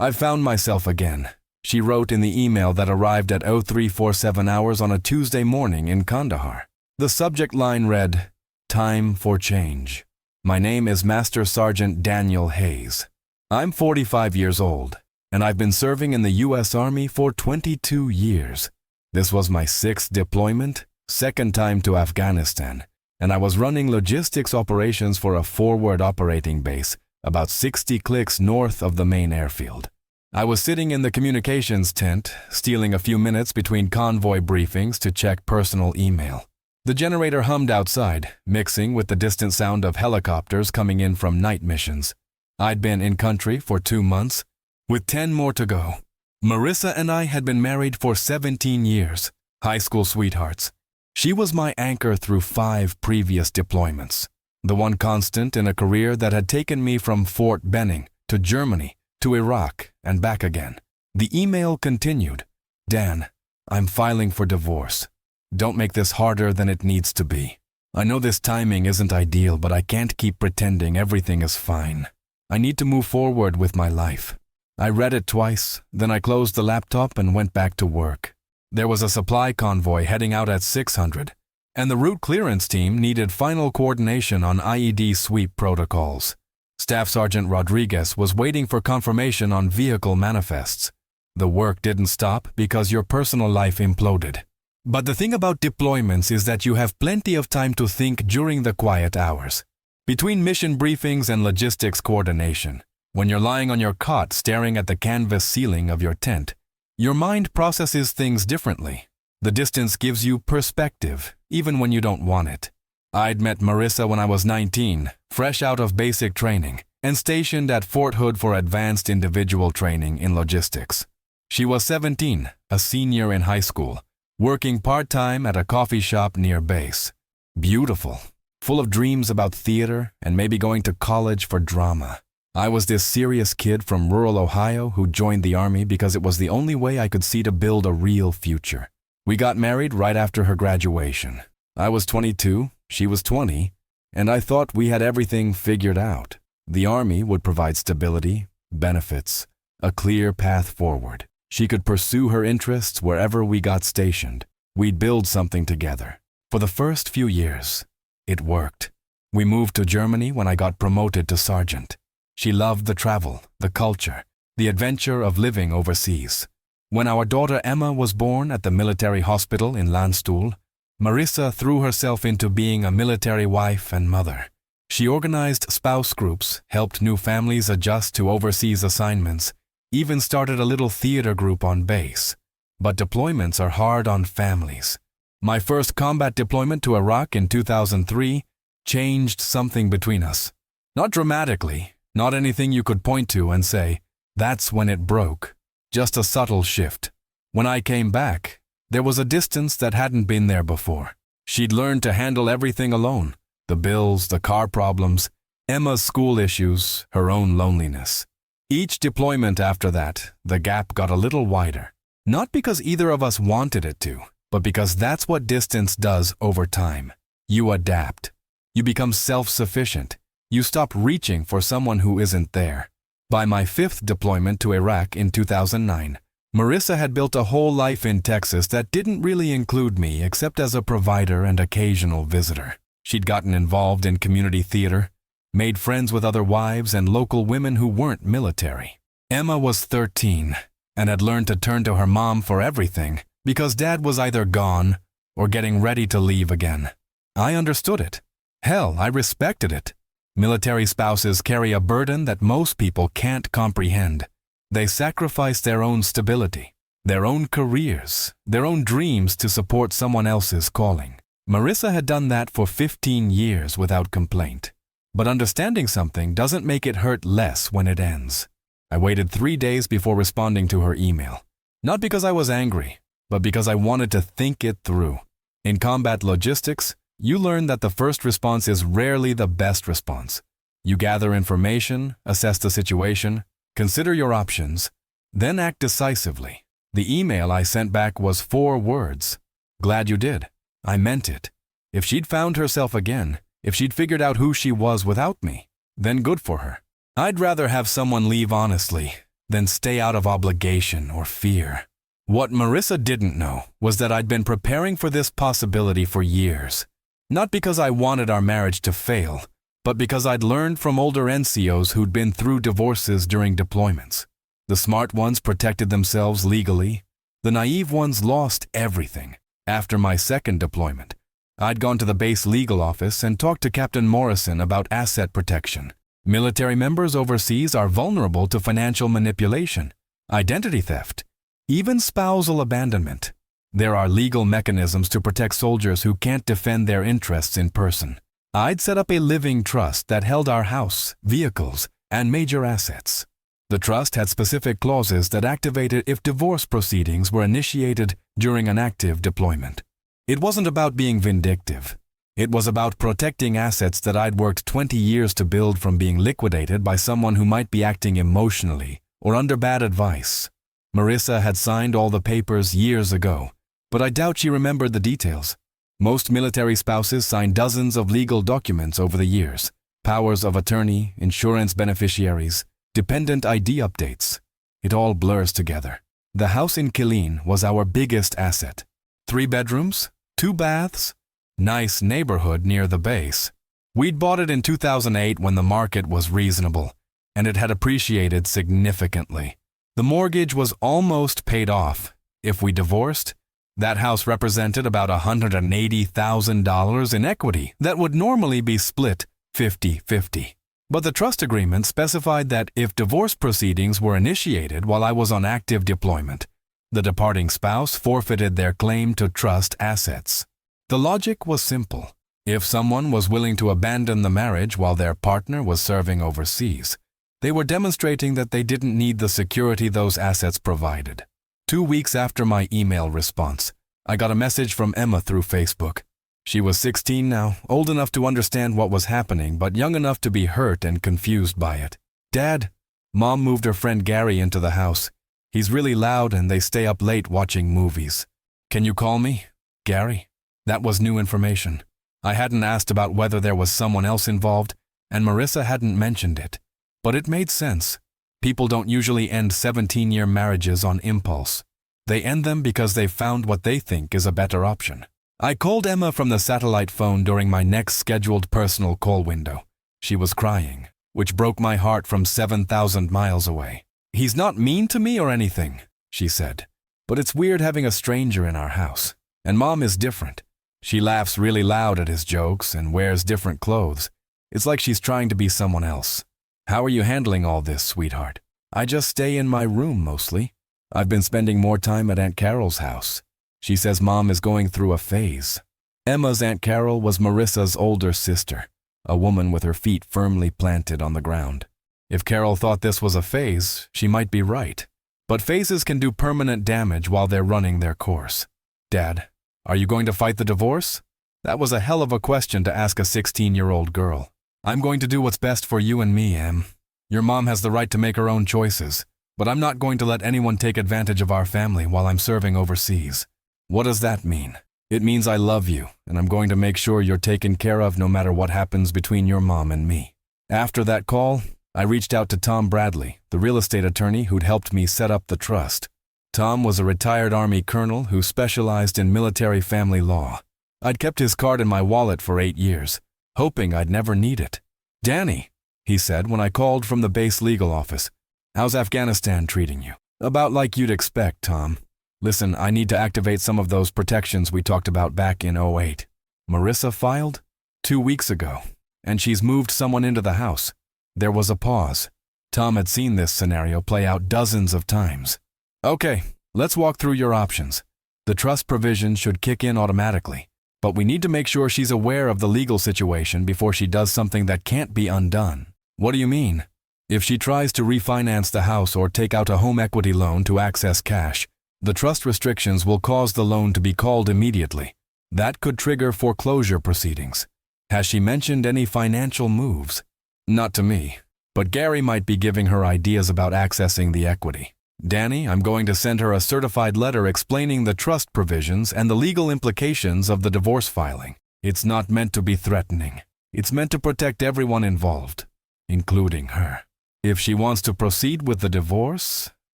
"I've found myself again," she wrote in the email that arrived at 0347 hours on a Tuesday morning in Kandahar. The subject line read, "Time for change. My name is Master Sergeant Daniel Hayes. I'm 45 years old, and I've been serving in the U.S. Army for 22 years. This was my 6th deployment, 2nd time to Afghanistan, and I was running logistics operations for a forward operating base about 60 clicks north of the main airfield. I was sitting in the communications tent, stealing a few minutes between convoy briefings to check personal email. The generator hummed outside, mixing with the distant sound of helicopters coming in from night missions. I'd been in country for 2 months, with 10 more to go. Marissa and I had been married for 17 years, high school sweethearts. She was my anchor through 5 previous deployments, the one constant in a career that had taken me from Fort Benning to Germany to Iraq and back again. The email continued, "Dan, I'm filing for divorce. Don't make this harder than it needs to be. I know this timing isn't ideal, but I can't keep pretending everything is fine. I need to move forward with my life." I read it twice, then I closed the laptop and went back to work. There was a supply convoy heading out at 600, and the route clearance team needed final coordination on IED sweep protocols. Staff Sergeant Rodriguez was waiting for confirmation on vehicle manifests. The work didn't stop because your personal life imploded. But the thing about deployments is that you have plenty of time to think during the quiet hours. Between mission briefings and logistics coordination, when you're lying on your cot staring at the canvas ceiling of your tent, your mind processes things differently. The distance gives you perspective, even when you don't want it. I'd met Marissa when I was 19, fresh out of basic training, and stationed at Fort Hood for advanced individual training in logistics. She was 17, a senior in high school, working part-time at a coffee shop near base. Beautiful, full of dreams about theater and maybe going to college for drama. I was this serious kid from rural Ohio who joined the Army because it was the only way I could see to build a real future. We got married right after her graduation. I was 22, she was 20, and I thought we had everything figured out. The Army would provide stability, benefits, a clear path forward. She could pursue her interests wherever we got stationed. We'd build something together. For the first few years, it worked. We moved to Germany when I got promoted to sergeant. She loved the travel, the culture, the adventure of living overseas. When our daughter Emma was born at the military hospital in Landstuhl, Marissa threw herself into being a military wife and mother. She organized spouse groups, helped new families adjust to overseas assignments, even started a little theater group on base. But deployments are hard on families. My first combat deployment to Iraq in 2003 changed something between us. Not dramatically, not anything you could point to and say, "That's when it broke." Just a subtle shift. When I came back, there was a distance that hadn't been there before. She'd learned to handle everything alone. The bills, the car problems, Emma's school issues, her own loneliness. Each deployment after that, the gap got a little wider. Not because either of us wanted it to, but because that's what distance does over time. You adapt. You become self-sufficient. You stop reaching for someone who isn't there. By my 5th deployment to Iraq in 2009, Marissa had built a whole life in Texas that didn't really include me except as a provider and occasional visitor. She'd gotten involved in community theater, made friends with other wives and local women who weren't military. Emma was 13 and had learned to turn to her mom for everything because Dad was either gone or getting ready to leave again. I understood it. Hell, I respected it. Military spouses carry a burden that most people can't comprehend. They sacrifice their own stability, their own careers, their own dreams to support someone else's calling. Marissa had done that for 15 years without complaint. But understanding something doesn't make it hurt less when it ends. I waited 3 days before responding to her email. Not because I was angry, but because I wanted to think it through. In combat logistics, you learn that the first response is rarely the best response. You gather information, assess the situation, consider your options, then act decisively. The email I sent back was 4 words. "Glad you did. I meant it." If she'd found herself again, if she'd figured out who she was without me, then good for her. I'd rather have someone leave honestly then stay out of obligation or fear. What Marissa didn't know was that I'd been preparing for this possibility for years. Not because I wanted our marriage to fail, but because I'd learned from older NCOs who'd been through divorces during deployments. The smart ones protected themselves legally. The naive ones lost everything. After my second deployment, I'd gone to the base legal office and talked to Captain Morrison about asset protection. Military members overseas are vulnerable to financial manipulation, identity theft, even spousal abandonment. There are legal mechanisms to protect soldiers who can't defend their interests in person. I'd set up a living trust that held our house, vehicles, and major assets. The trust had specific clauses that activated if divorce proceedings were initiated during an active deployment. It wasn't about being vindictive. It was about protecting assets that I'd worked 20 years to build from being liquidated by someone who might be acting emotionally or under bad advice. Marissa had signed all the papers years ago, but I doubt she remembered the details. Most military spouses sign dozens of legal documents over the years: powers of attorney, insurance beneficiaries, dependent ID updates. It all blurs together. The house in Killeen was our biggest asset. 3 bedrooms, 2 baths, nice neighborhood near the base. We'd bought it in 2008 when the market was reasonable, and it had appreciated significantly. The mortgage was almost paid off. If we divorced, that house represented about $180,000 in equity that would normally be split 50-50. But the trust agreement specified that if divorce proceedings were initiated while I was on active deployment, the departing spouse forfeited their claim to trust assets. The logic was simple. If someone was willing to abandon the marriage while their partner was serving overseas, they were demonstrating that they didn't need the security those assets provided. 2 weeks after my email response, I got a message from Emma through Facebook. She was 16 now, old enough to understand what was happening, but young enough to be hurt and confused by it. "Dad, Mom moved her friend Gary into the house. He's really loud and they stay up late watching movies. Can you call me, Gary?" That was new information. I hadn't asked about whether there was someone else involved, and Marissa hadn't mentioned it. But it made sense. People don't usually end 17-year marriages on impulse. They end them because they've found what they think is a better option. I called Emma from the satellite phone during my next scheduled personal call window. She was crying, which broke my heart from 7,000 miles away. "He's not mean to me or anything," she said, "but it's weird having a stranger in our house. And Mom is different. She laughs really loud at his jokes and wears different clothes. It's like she's trying to be someone else. How are you handling all this, sweetheart?" "I just stay in my room mostly. I've been spending more time at Aunt Carol's house. She says Mom is going through a phase." Emma's Aunt Carol was Marissa's older sister, a woman with her feet firmly planted on the ground. If Carol thought this was a phase, she might be right. But phases can do permanent damage while they're running their course. "Dad, are you going to fight the divorce?" That was a hell of a question to ask a 16-year-old girl. "I'm going to do what's best for you and me, Em. Your mom has the right to make her own choices, but I'm not going to let anyone take advantage of our family while I'm serving overseas." "What does that mean?" "It means I love you, and I'm going to make sure you're taken care of no matter what happens between your mom and me." After that call, I reached out to Tom Bradley, the real estate attorney who'd helped me set up the trust. Tom was a retired Army colonel who specialized in military family law. I'd kept his card in my wallet for 8 years, hoping I'd never need it. "Danny," he said when I called from the base legal office, "how's Afghanistan treating you?" "About like you'd expect, Tom. Listen, I need to activate some of those protections we talked about back in '08. Marissa filed 2 weeks ago, and she's moved someone into the house." There was a pause. Tom had seen this scenario play out dozens of times. "Okay, let's walk through your options. The trust provision should kick in automatically, but we need to make sure she's aware of the legal situation before she does something that can't be undone." "What do you mean?" "If she tries to refinance the house or take out a home equity loan to access cash, the trust restrictions will cause the loan to be called immediately. That could trigger foreclosure proceedings." "Has she mentioned any financial moves?" "Not to me, but Gary might be giving her ideas about accessing the equity. Danny, I'm going to send her a certified letter explaining the trust provisions and the legal implications of the divorce filing. It's not meant to be threatening. It's meant to protect everyone involved, including her." If she wants to proceed with the divorce,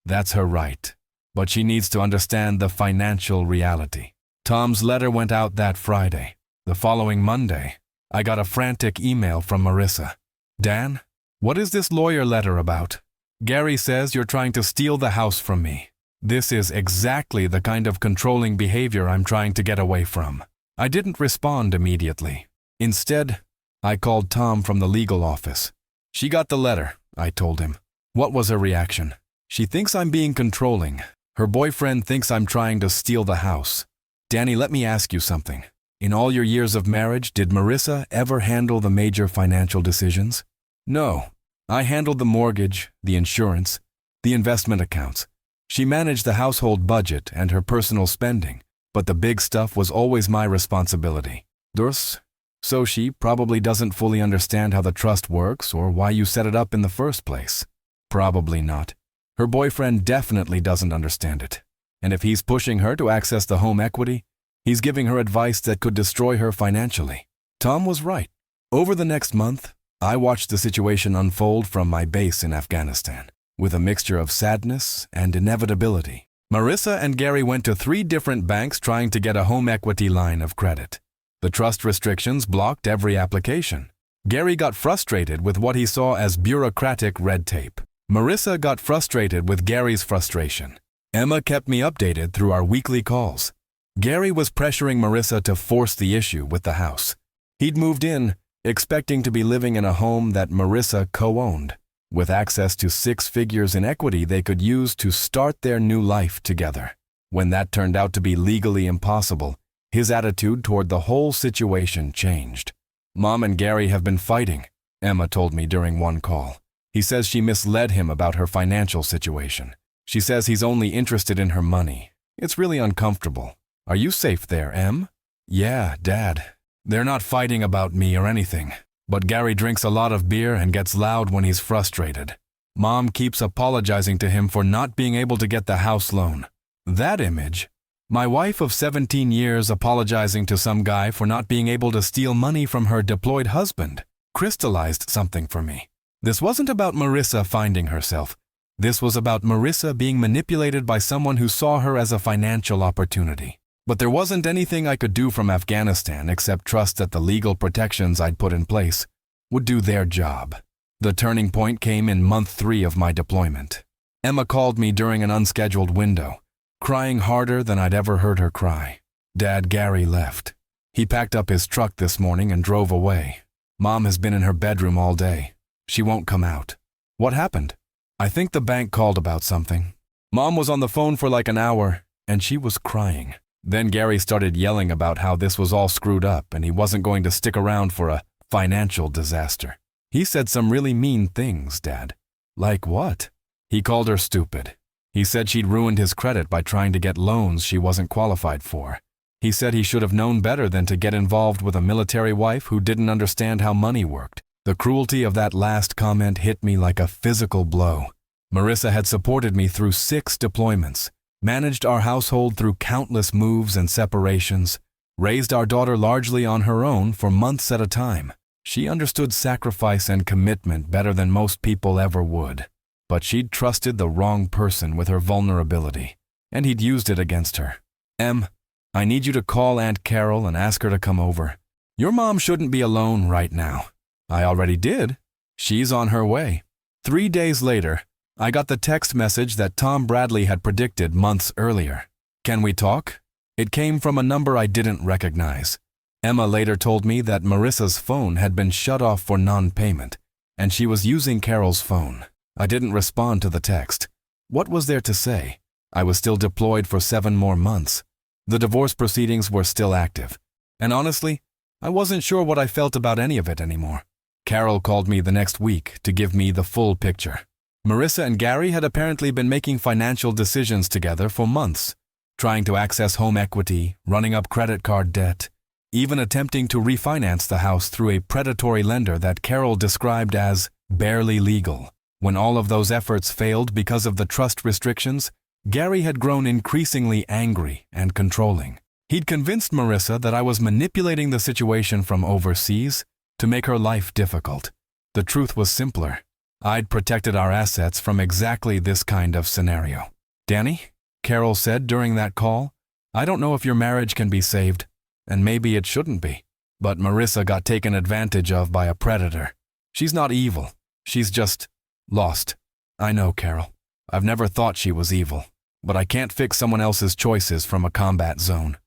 that's her right. But she needs to understand the financial reality. Tom's letter went out that Friday. The following Monday, I got a frantic email from Marissa. Dan, what is this lawyer letter about? Gary says you're trying to steal the house from me. This is exactly the kind of controlling behavior I'm trying to get away from. I didn't respond immediately. Instead, I called Tom from the legal office. She got the letter, I told him. What was her reaction? She thinks I'm being controlling. Her boyfriend thinks I'm trying to steal the house. Danny, let me ask you something. In all your years of marriage, did Marissa ever handle the major financial decisions? No. I handled the mortgage, the insurance, the investment accounts. She managed the household budget and her personal spending, but the big stuff was always my responsibility. Thus, so she probably doesn't fully understand how the trust works or why you set it up in the first place. Probably not. Her boyfriend definitely doesn't understand it. And if he's pushing her to access the home equity, he's giving her advice that could destroy her financially. Tom was right. Over the next month, I watched the situation unfold from my base in Afghanistan, with a mixture of sadness and inevitability. Marissa and Gary went to 3 different banks trying to get a home equity line of credit. The trust restrictions blocked every application. Gary got frustrated with what he saw as bureaucratic red tape. Marissa got frustrated with Gary's frustration. Emma kept me updated through our weekly calls. Gary was pressuring Marissa to force the issue with the house. He'd moved in, expecting to be living in a home that Marissa co-owned, with access to 6 figures in equity they could use to start their new life together. When that turned out to be legally impossible, his attitude toward the whole situation changed. Mom and Gary have been fighting, Emma told me during one call. He says she misled him about her financial situation. She says he's only interested in her money. It's really uncomfortable. Are you safe there, Em? Yeah, Dad. They're not fighting about me or anything, but Gary drinks a lot of beer and gets loud when he's frustrated. Mom keeps apologizing to him for not being able to get the house loan. That image, my wife of 17 years apologizing to some guy for not being able to steal money from her deployed husband, crystallized something for me. This wasn't about Marissa finding herself. This was about Marissa being manipulated by someone who saw her as a financial opportunity. But there wasn't anything I could do from Afghanistan except trust that the legal protections I'd put in place would do their job. The turning point came in month 3 of my deployment. Emma called me during an unscheduled window, crying harder than I'd ever heard her cry. Dad Gary left. He packed up his truck this morning and drove away. Mom has been in her bedroom all day. She won't come out. What happened? I think the bank called about something. Mom was on the phone for like an hour, and she was crying. Then Gary started yelling about how this was all screwed up and he wasn't going to stick around for a financial disaster. He said some really mean things, Dad. Like what? He called her stupid. He said she'd ruined his credit by trying to get loans she wasn't qualified for. He said he should have known better than to get involved with a military wife who didn't understand how money worked. The cruelty of that last comment hit me like a physical blow. Marissa had supported me through 6 deployments, managed our household through countless moves and separations, raised our daughter largely on her own for months at a time. She understood sacrifice and commitment better than most people ever would. But she'd trusted the wrong person with her vulnerability, and he'd used it against her. Em, I need you to call Aunt Carol and ask her to come over. Your mom shouldn't be alone right now. I already did. She's on her way. 3 days later, I got the text message that Tom Bradley had predicted months earlier. Can we talk? It came from a number I didn't recognize. Emma later told me that Marissa's phone had been shut off for non-payment, and she was using Carol's phone. I didn't respond to the text. What was there to say? I was still deployed for 7 more months. The divorce proceedings were still active. And honestly, I wasn't sure what I felt about any of it anymore. Carol called me the next week to give me the full picture. Marissa and Gary had apparently been making financial decisions together for months, trying to access home equity, running up credit card debt, even attempting to refinance the house through a predatory lender that Carol described as barely legal. When all of those efforts failed because of the trust restrictions, Gary had grown increasingly angry and controlling. He'd convinced Marissa that I was manipulating the situation from overseas to make her life difficult. The truth was simpler. I'd protected our assets from exactly this kind of scenario. Danny, Carol said during that call, I don't know if your marriage can be saved, and maybe it shouldn't be, but Marissa got taken advantage of by a predator. She's not evil. She's just lost. I know, Carol. I've never thought she was evil, but I can't fix someone else's choices from a combat zone.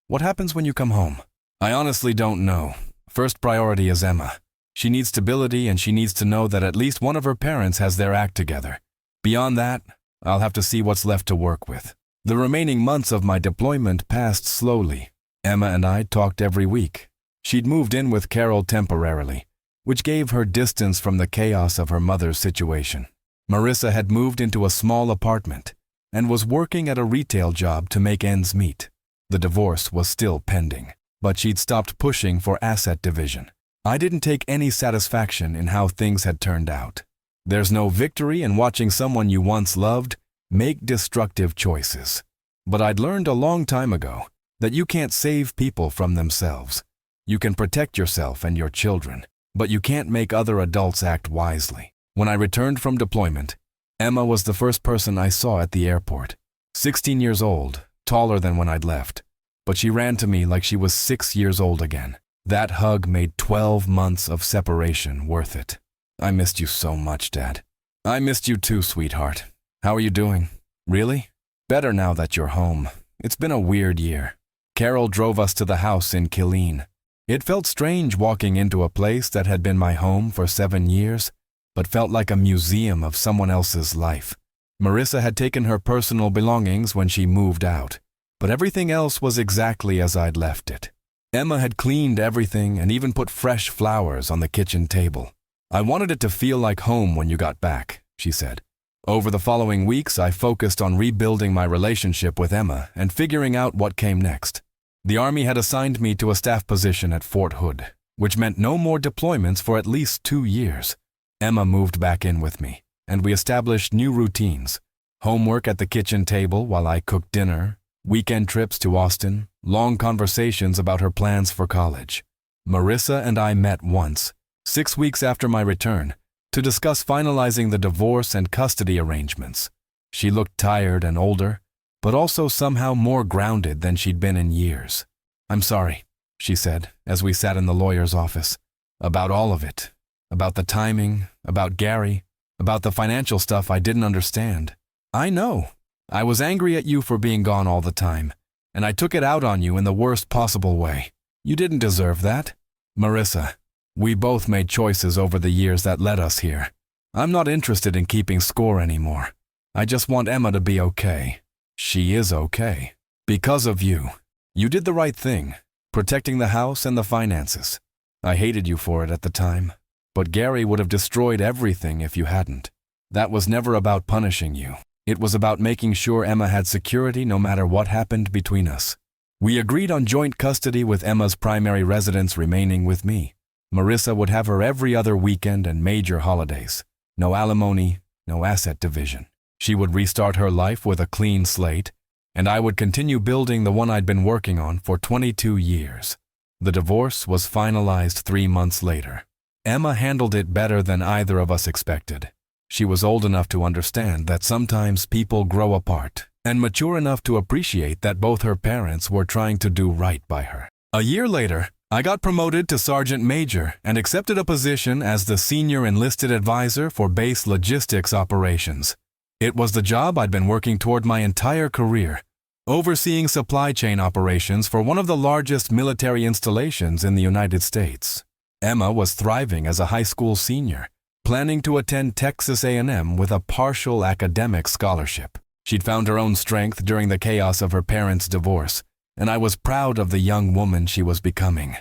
What happens when you come home? I honestly don't know. First priority is Emma. She needs stability, and she needs to know that at least one of her parents has their act together. Beyond that, I'll have to see what's left to work with. The remaining months of my deployment passed slowly. Emma and I talked every week. She'd moved in with Carol temporarily, which gave her distance from the chaos of her mother's situation. Marissa had moved into a small apartment and was working at a retail job to make ends meet. The divorce was still pending, but she'd stopped pushing for asset division. I didn't take any satisfaction in how things had turned out. There's no victory in watching someone you once loved make destructive choices. But I'd learned a long time ago that you can't save people from themselves. You can protect yourself and your children, but you can't make other adults act wisely. When I returned from deployment, Emma was the first person I saw at the airport. 16 years old, taller than when I'd left, but she ran to me like she was 6 years old again. That hug made 12 months of separation worth it. I missed you so much, Dad. I missed you too, sweetheart. How are you doing? Really? Better now that you're home. It's been a weird year. Carol drove us to the house in Killeen. It felt strange walking into a place that had been my home for 7 years, but felt like a museum of someone else's life. Marissa had taken her personal belongings when she moved out, but everything else was exactly as I'd left it. Emma had cleaned everything and even put fresh flowers on the kitchen table. I wanted it to feel like home when you got back, she said. Over the following weeks, I focused on rebuilding my relationship with Emma and figuring out what came next. The Army had assigned me to a staff position at Fort Hood, which meant no more deployments for at least 2 years. Emma moved back in with me, and we established new routines. Homework at the kitchen table while I cooked dinner, weekend trips to Austin, long conversations about her plans for college. Marissa and I met once, 6 weeks after my return, to discuss finalizing the divorce and custody arrangements. She looked tired and older, but also somehow more grounded than she'd been in years. I'm sorry, she said, as we sat in the lawyer's office. About all of it. About the timing, about Gary, about the financial stuff I didn't understand. I know. I was angry at you for being gone all the time, and I took it out on you in the worst possible way. You didn't deserve that. Marissa, we both made choices over the years that led us here. I'm not interested in keeping score anymore. I just want Emma to be okay. She is okay. Because of you. You did the right thing, protecting the house and the finances. I hated you for it at the time, but Gary would have destroyed everything if you hadn't. That was never about punishing you. It was about making sure Emma had security no matter what happened between us. We agreed on joint custody with Emma's primary residence remaining with me. Marissa would have her every other weekend and major holidays. No alimony, no asset division. She would restart her life with a clean slate, and I would continue building the one I'd been working on for 22 years. The divorce was finalized 3 months later. Emma handled it better than either of us expected. She was old enough to understand that sometimes people grow apart, and mature enough to appreciate that both her parents were trying to do right by her. A year later, I got promoted to Sergeant Major and accepted a position as the Senior Enlisted Advisor for Base Logistics Operations. It was the job I'd been working toward my entire career, overseeing supply chain operations for one of the largest military installations in the United States. Emma was thriving as a high school senior, planning to attend Texas A&M with a partial academic scholarship. She'd found her own strength during the chaos of her parents' divorce, and I was proud of the young woman she was becoming.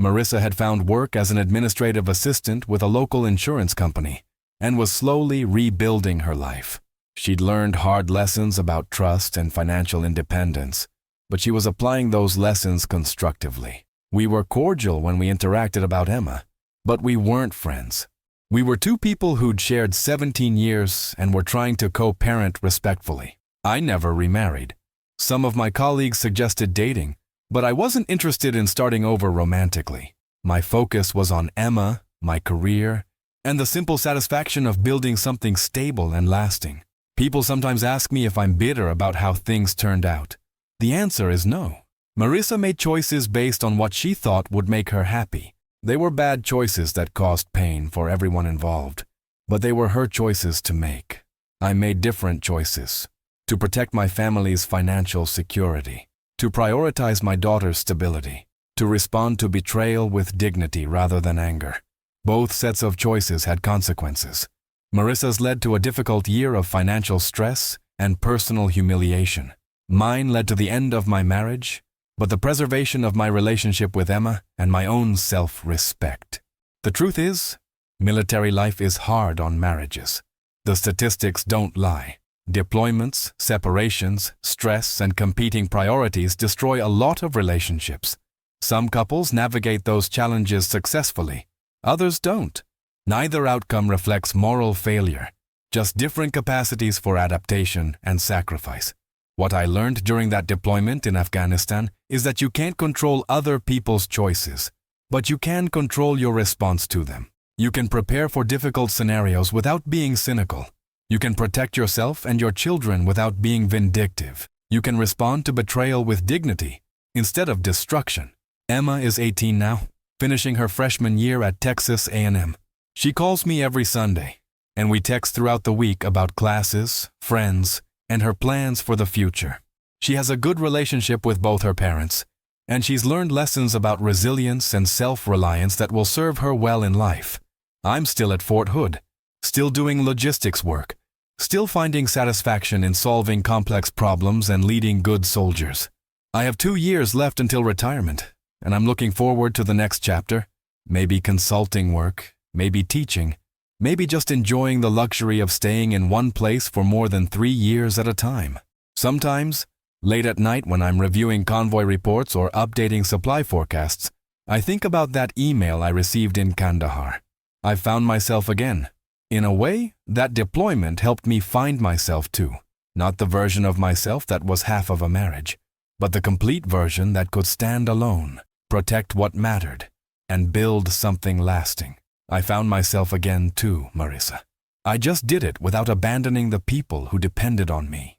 Marissa had found work as an administrative assistant with a local insurance company and was slowly rebuilding her life. She'd learned hard lessons about trust and financial independence, but she was applying those lessons constructively. We were cordial when we interacted about Emma, but we weren't friends. We were two people who'd shared 17 years and were trying to co-parent respectfully. I never remarried. Some of my colleagues suggested dating, but I wasn't interested in starting over romantically. My focus was on Emma, my career, and the simple satisfaction of building something stable and lasting. People sometimes ask me if I'm bitter about how things turned out. The answer is no. Marissa made choices based on what she thought would make her happy. They were bad choices that caused pain for everyone involved, but they were her choices to make. I made different choices. To protect my family's financial security, to prioritize my daughter's stability, to respond to betrayal with dignity rather than anger. Both sets of choices had consequences. Marissa's led to a difficult year of financial stress and personal humiliation. Mine led to the end of my marriage, but the preservation of my relationship with Emma and my own self-respect. The truth is, military life is hard on marriages. The statistics don't lie. Deployments, separations, stress, and competing priorities destroy a lot of relationships. Some couples navigate those challenges successfully. Others don't. Neither outcome reflects moral failure, just different capacities for adaptation and sacrifice. What I learned during that deployment in Afghanistan is that you can't control other people's choices, but you can control your response to them. You can prepare for difficult scenarios without being cynical. You can protect yourself and your children without being vindictive. You can respond to betrayal with dignity instead of destruction. Emma is 18 now, finishing her freshman year at Texas A&M. She calls me every Sunday, and we text throughout the week about classes, friends, and her plans for the future. She has a good relationship with both her parents, and she's learned lessons about resilience and self-reliance that will serve her well in life. I'm still at Fort Hood, still doing logistics work, still finding satisfaction in solving complex problems and leading good soldiers. I have 2 years left until retirement, and I'm looking forward to the next chapter, maybe consulting work, maybe teaching, maybe just enjoying the luxury of staying in one place for more than 3 years at a time. Sometimes, late at night when I'm reviewing convoy reports or updating supply forecasts, I think about that email I received in Kandahar. I found myself again. In a way, that deployment helped me find myself too. Not the version of myself that was half of a marriage, but the complete version that could stand alone, protect what mattered, and build something lasting. I found myself again too, Marissa. I just did it without abandoning the people who depended on me.